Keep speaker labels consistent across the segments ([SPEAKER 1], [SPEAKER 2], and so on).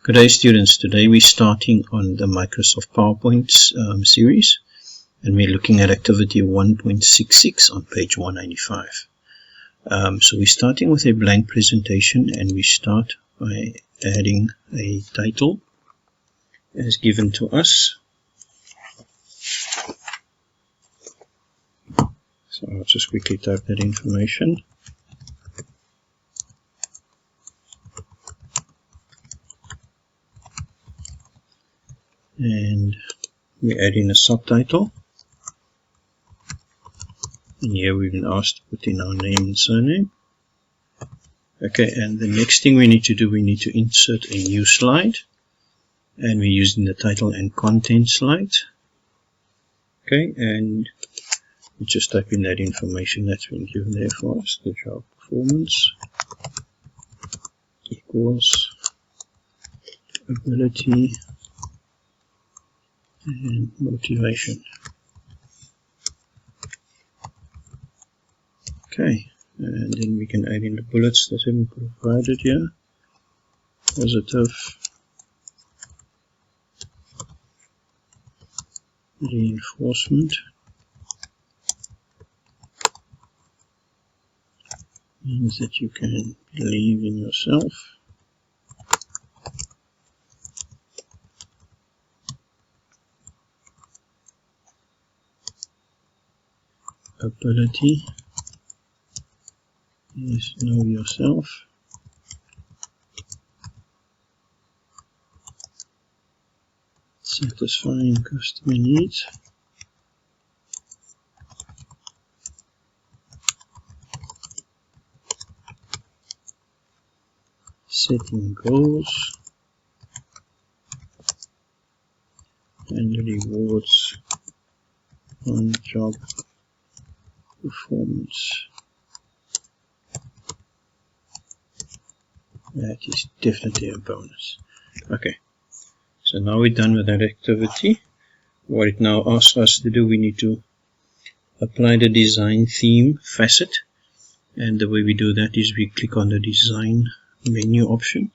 [SPEAKER 1] Good day, students. Today we're starting on the Microsoft PowerPoint series, and we're looking at activity 1.66 on page 195. So we're starting with a blank presentation, and we start by adding a title as given to us. So I'll just quickly type that information. And we add in a subtitle, and here we've been asked to put in our name and surname. Okay, and the next thing we need to do, we need to insert a new slide, and we're using the title and content slide. Okay, and we just type in that information that's been given there for us. The job performance equals ability and motivation. Okay, and then we can add in the bullets that have been provided here. Positive, reinforcement, means that you can believe in yourself. Ability is know yourself. Satisfying customer needs. Setting goals. And rewards on job performance. That is definitely a bonus. Okay, so now we're done with that activity. What it now asks us to do, we need to apply the design theme facet, and the way we do that is we click on the design menu option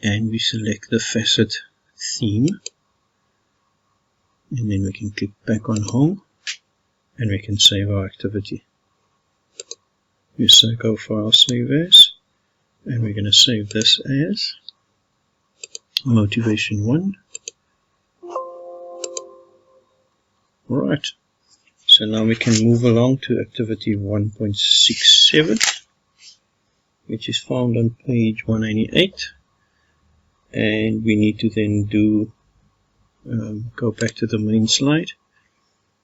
[SPEAKER 1] and we select the facet theme, and then we can click back on home and we can save our activity. We say go file save as, and we're going to save this as motivation 1. Alright, so now we can move along to activity 1.67, which is found on page 198, and we need to then do go back to the main slide,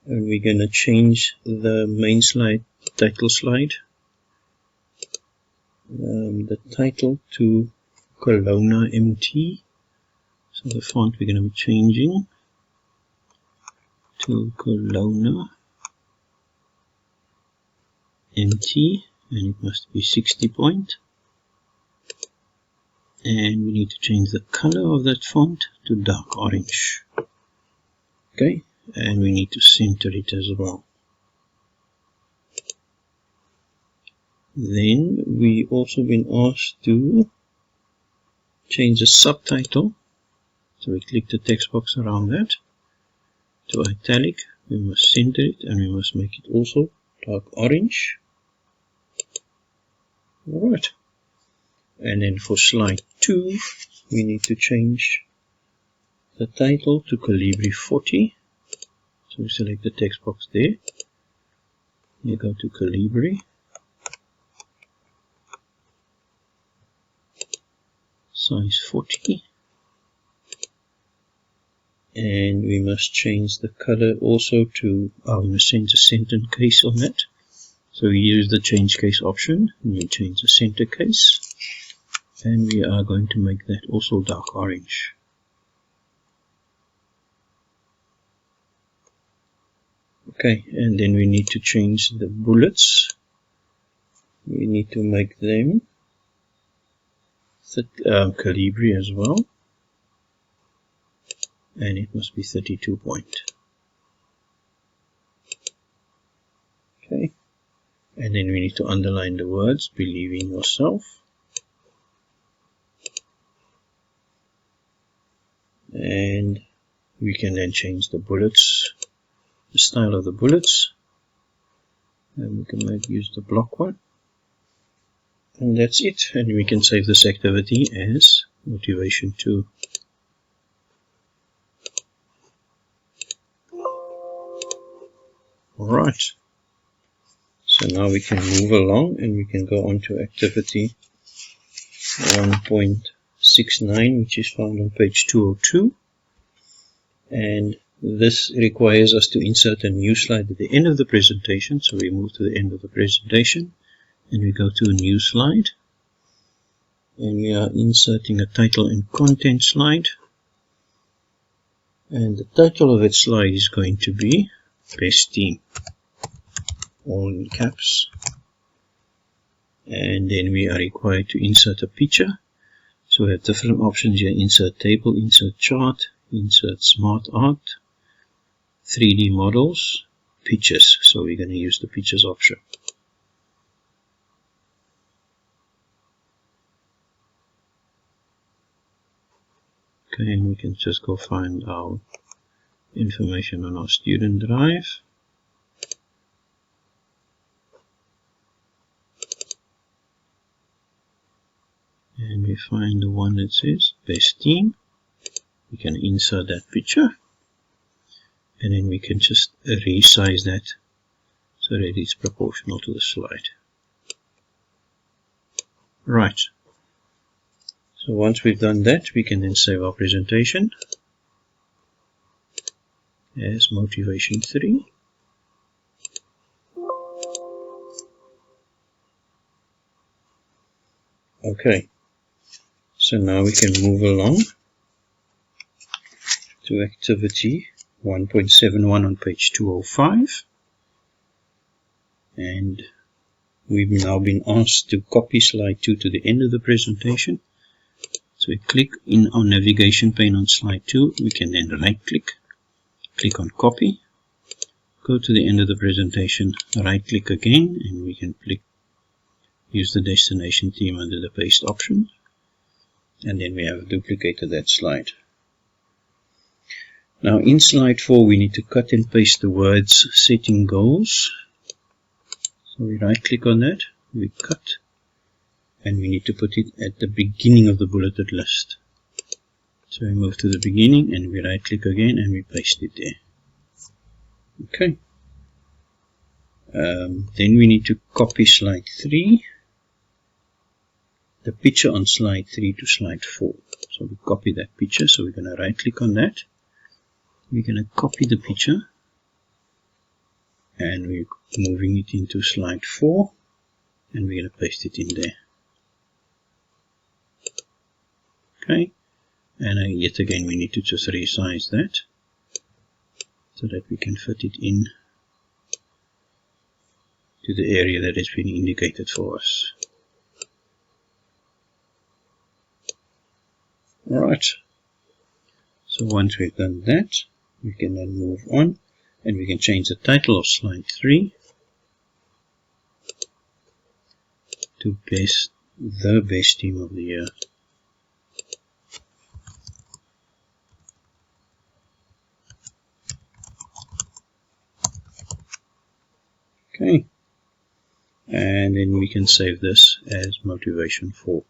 [SPEAKER 1] and we're going to change the main slide title slide, the title to Colonna MT. So the font we're going to be changing to Colonna MT, and it must be 60 point. And we need to change the color of that font to dark orange. Okay, and we need to center it as well. Then we also been asked to change the subtitle. So we click the text box around that to italic. We must center it, and we must make it also dark orange. Alright. And then for slide 2, we need to change the title to Calibri 40. So we select the text box there. You go to Calibri. Size 40. And we must change the color also to, we must change the center case on that. So we use the change case option, and we change the center case. And we are going to make that also dark orange. Okay, and then we need to change the bullets. We need to make them Calibri as well. And it must be 32 point. Okay, and then we need to underline the words believe in yourself. and we can then change the bullets, the style of the bullets, and we can maybe use the block one, and that's it. And we can save this activity as motivation 2. Alright, so now we can move along and we can go on to activity 1.69, which is found on page 202, and this requires us to insert a new slide at the end of the presentation. So we move to the end of the presentation and we go to a new slide, and we are inserting a title and content slide, and the title of that slide is going to be Best Team, all in caps. And then we are required to insert a picture. So we have different options here: insert table, insert chart, insert smart art, 3D models, pictures. So we're going to use the pictures option. Okay, and we can just go find our information on our student drive. And we find the one that says Best Team. We can insert that picture, and then we can just resize that so that it's proportional to the slide. Right. So once we've done that, we can then save our presentation as motivation 3. Okay, so now we can move along to activity 1.71 on page 205, and we've now been asked to copy slide 2 to the end of the presentation. So we click in our navigation pane on slide 2, we can then right click on copy, go to the end of the presentation, right click again, and we can use the destination theme under the paste option, and then we have duplicated that slide. Now in slide 4 we need to cut and paste the words setting goals. So we right click on that, we cut, and we need to put it at the beginning of the bulleted list. So we move to the beginning and we right click again and we paste it there. Okay. Then we need to copy slide 3, the picture on slide 3 to slide 4. So we copy that picture, so we're going to right click on that. We're going to copy the picture and we're moving it into slide 4, and we're going to paste it in there. Okay, and yet again we need to just resize that so that we can fit it in to the area that has been indicated for us. Alright, so once we've done that, we can then move on and we can change the title of slide 3 to the best team of the year. Okay, and then we can save this as motivation 4.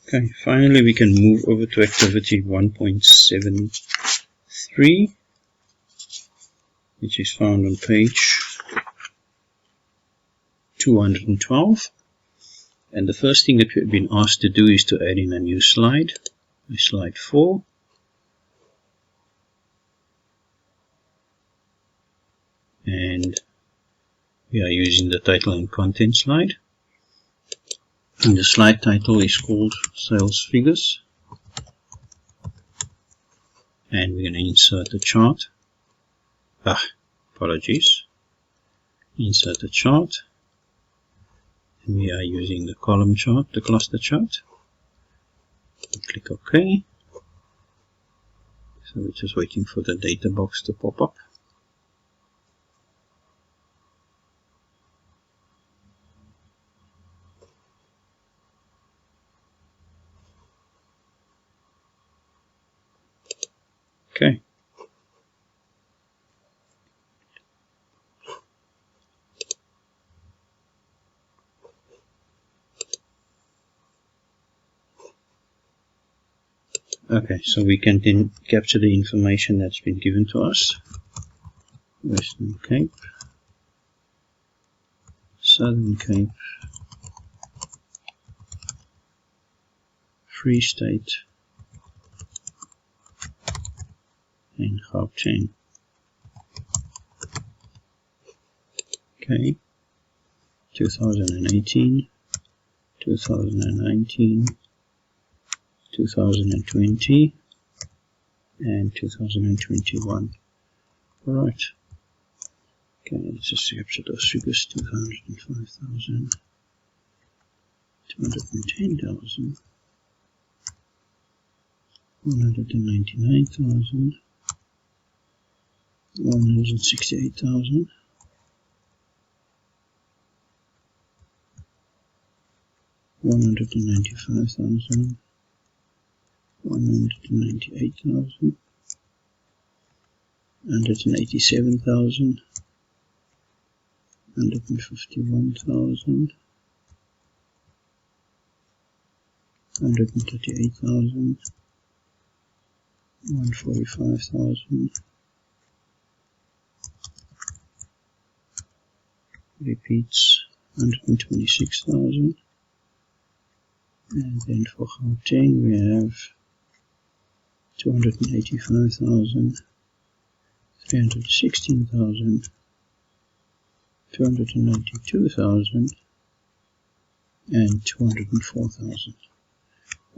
[SPEAKER 1] Okay, finally we can move over to activity 1.73, which is found on page 212. And the first thing that we've been asked to do is to add in a new slide, slide 4. And we are using the title and content slide. And the slide title is called Sales Figures. And we're going to insert the chart. Apologies. Insert the chart. And we are using the column chart, the cluster chart. Click OK. So we're just waiting for the data box to pop up. Okay, so we can then capture the information that's been given to us. Western Cape, Southern Cape, Free State, and Gauteng. Okay, 2018, 2019, 2020, and 2021. Alright. Okay, let's just capture those figures. 205,000, 210,000, 199,000, 168,000, 195,000, 198,000, 187,000, 151,000, 138,000, 145,000, repeats 126,000, and then for Gauteng we have 285,000, 316,000, 292,000, and 204,000.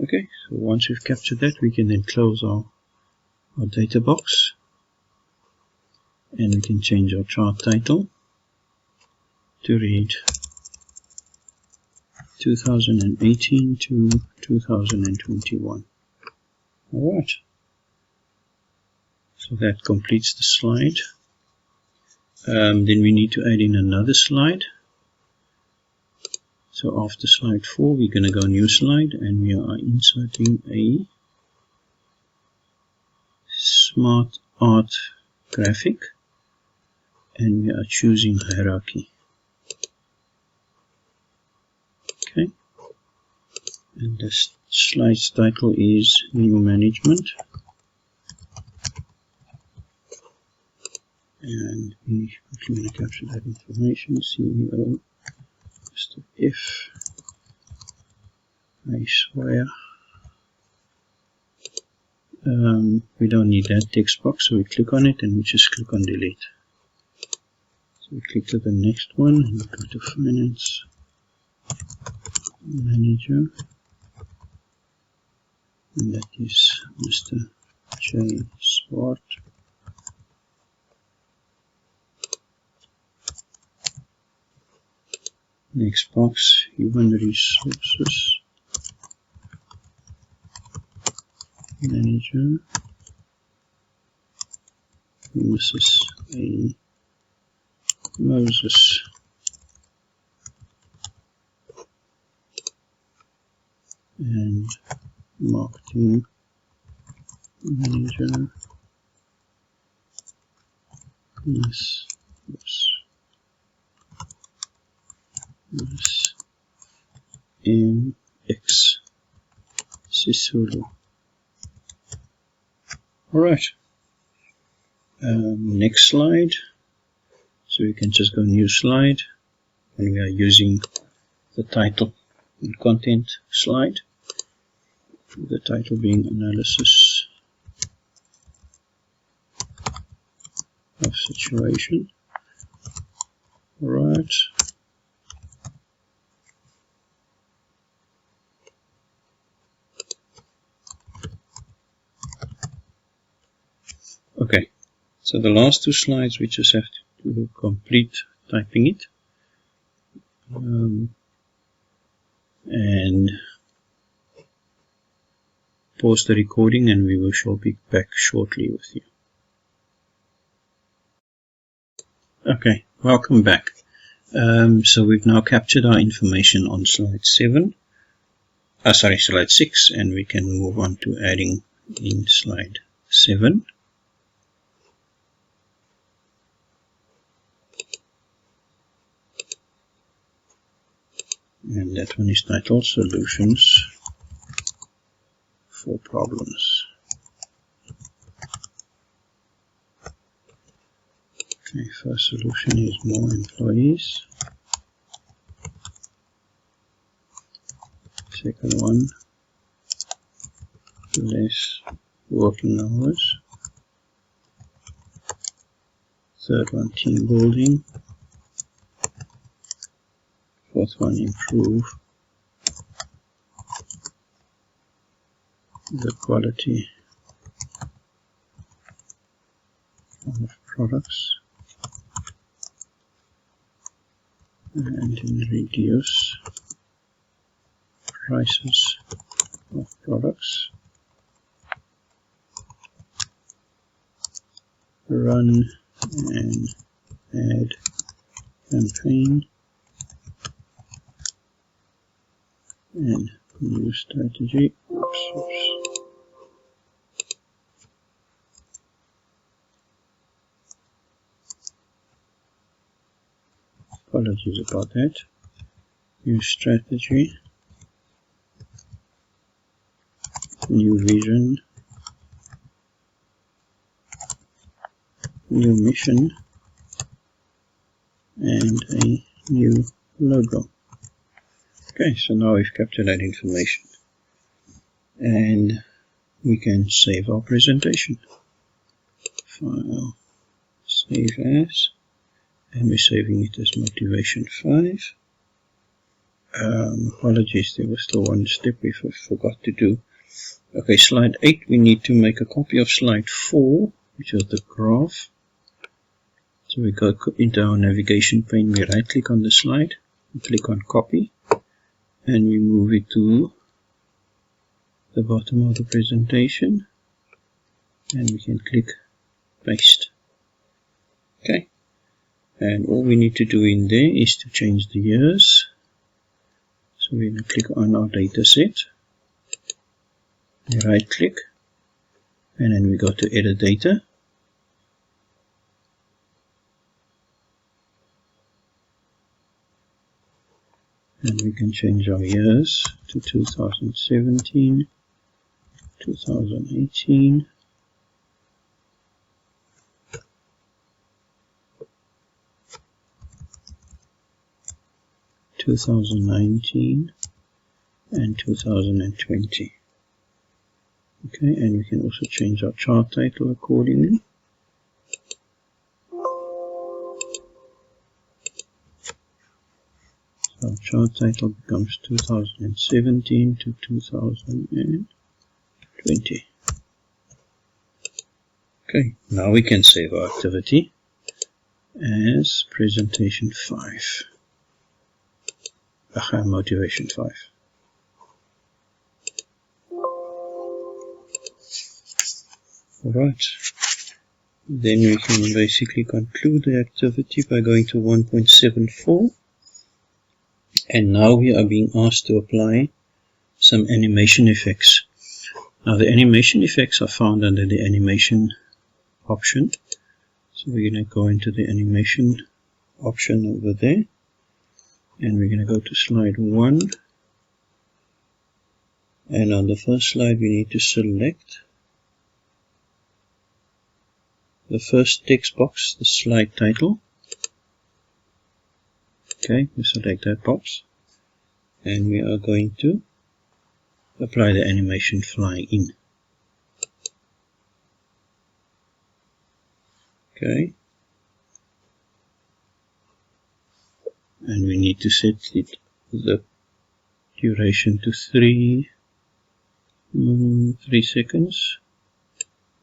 [SPEAKER 1] Okay, so once we've captured that, we can then close our data box, and we can change our chart title to read 2018 to 2021. Alright, so that completes the slide. Then we need to add in another slide. So after slide 4, we're going to go new slide, and we are inserting a smart art graphic, and we are choosing hierarchy. Okay, and this slide's title is new management, and we quickly want to capture that information. CEO Mr. F. I swear. We don't need that text box, so we click on it and we just click on delete. So we click to the next one and we go to Finance Manager, and that is Mr. J. Swart. Next box, Human Resources Manager, Mrs. A. Moses. And Marketing Manager, Miss MX Sisulu. Alright, next slide. So we can just go new slide, and we are using the title and content slide, the title being Analysis of Situation. Alright. Okay, so the last two slides we just have to complete typing it, and pause the recording, and we shall be back shortly with you. Okay, welcome back. So we've now captured our information on slide 6, and we can move on to adding in slide 7. And that one is titled Solutions for Problems. Okay, first solution is more employees. Second one, less working hours. Third one, team building. Fourth one, improve the quality of products and reduce prices of products. Run and add campaign and new strategy. Oops. Apologies about that. New strategy, new vision, new mission, and a new logo. Okay, so now we've captured that information and we can save our presentation. File, save as, and we're saving it as motivation 5. Apologies, there was still one step we forgot to do. Okay, slide 8, we need to make a copy of slide 4, which is the graph. So we go into our navigation pane, we right click on the slide, we click on copy, and we move it to the bottom of the presentation, and we can click paste. Okay, and all we need to do in there is to change the years. So we're going to click on our data set, we right click, and then we go to edit data. And we can change our years to 2017, 2018, 2019, and 2020. Okay, and we can also change our chart title accordingly. So our chart title becomes 2017 to 2020. Okay, now we can save our activity as presentation 5. Motivation 5. Alright, then we can basically conclude the activity by going to 1.74, and now we are being asked to apply some animation effects. Now the animation effects are found under the animation option, so we're going to go into the animation option over there, and we're going to go to slide 1, and on the first slide we need to select the first text box, the slide title. Okay, we select that box, and we are going to apply the animation fly in. Okay, and we need to set the duration to 3 seconds.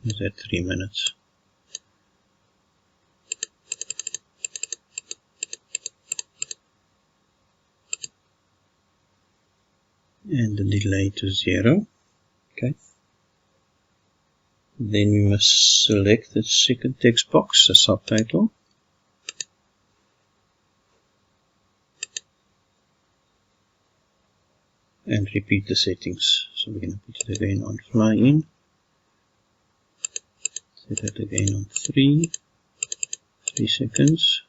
[SPEAKER 1] Is that 3 minutes? And the delay to 0. Okay. Then we must select the second text box, the subtitle. And repeat the settings. So we're going to put it again on fly in. Set it again on 3 seconds.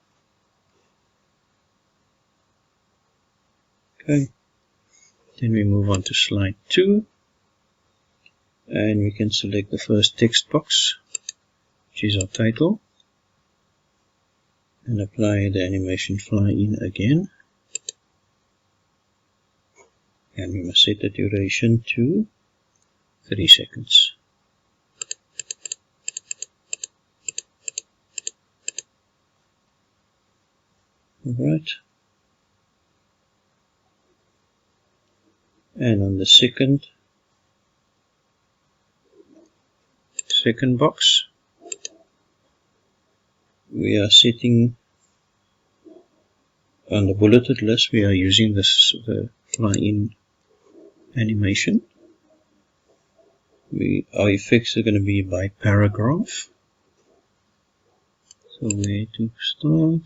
[SPEAKER 1] Okay. Then we move on to slide 2, and we can select the first text box, which is our title. and apply the animation fly in again. And we must set the duration to 3 seconds. Alright. And on the second box, we are setting on the bulleted list, we are using the fly in animation. Our effects are going to be by paragraph. So where to start?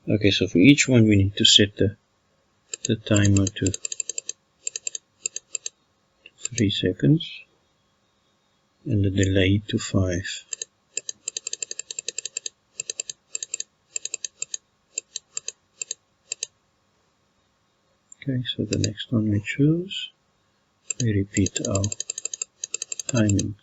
[SPEAKER 1] Okay, so for each one we need to set the timer to 3 seconds and the delay to 5. Okay, so the next one we choose, we repeat our timings.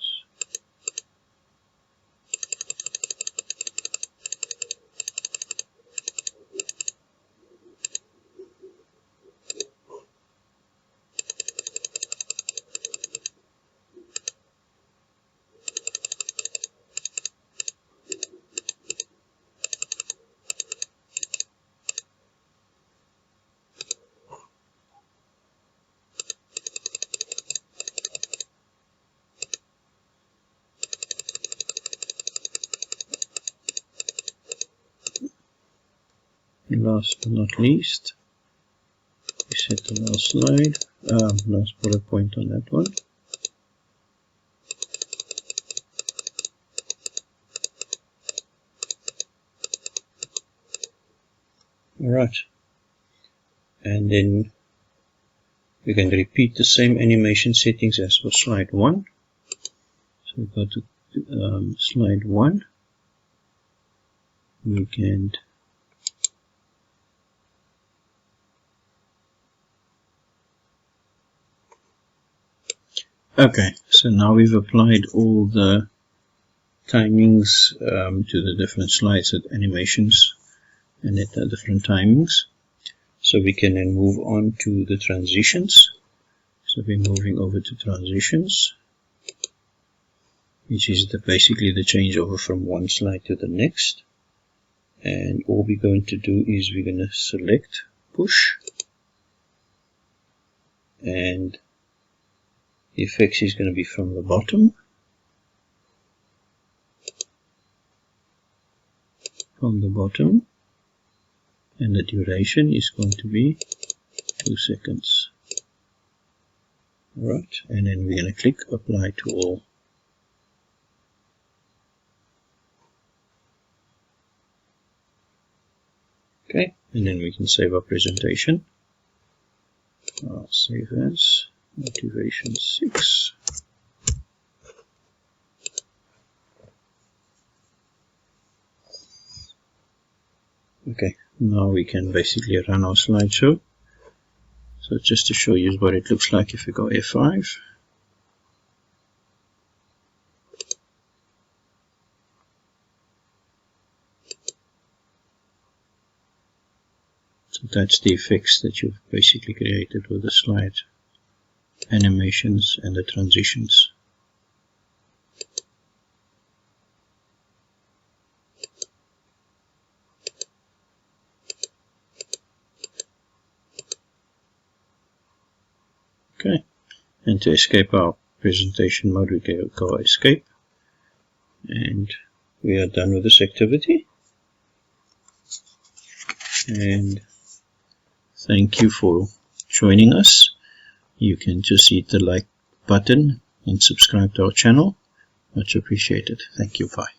[SPEAKER 1] Last but not least, we set the last slide, last bullet point on that one. Alright, and then we can repeat the same animation settings as for slide 1. So we go to slide 1, we can okay, so now we've applied all the timings to the different slides at animations and at the different timings. So we can then move on to the transitions. So we're moving over to transitions, which is basically the changeover from one slide to the next. And all we're going to do is we're going to select push, and the effects is going to be from the bottom, and the duration is going to be 2 seconds. Alright, and then we're going to click apply to all. Okay, and then we can save our presentation. I'll save as motivation 6. Okay, now we can basically run our slideshow. So just to show you what it looks like if we go F5. So that's the effects that you've basically created with the slide animations and the transitions. Okay, and to escape our presentation mode, we go escape, and we are done with this activity. And thank you for joining us. You can just hit the like button and subscribe to our channel. Much appreciated. Thank you. Bye.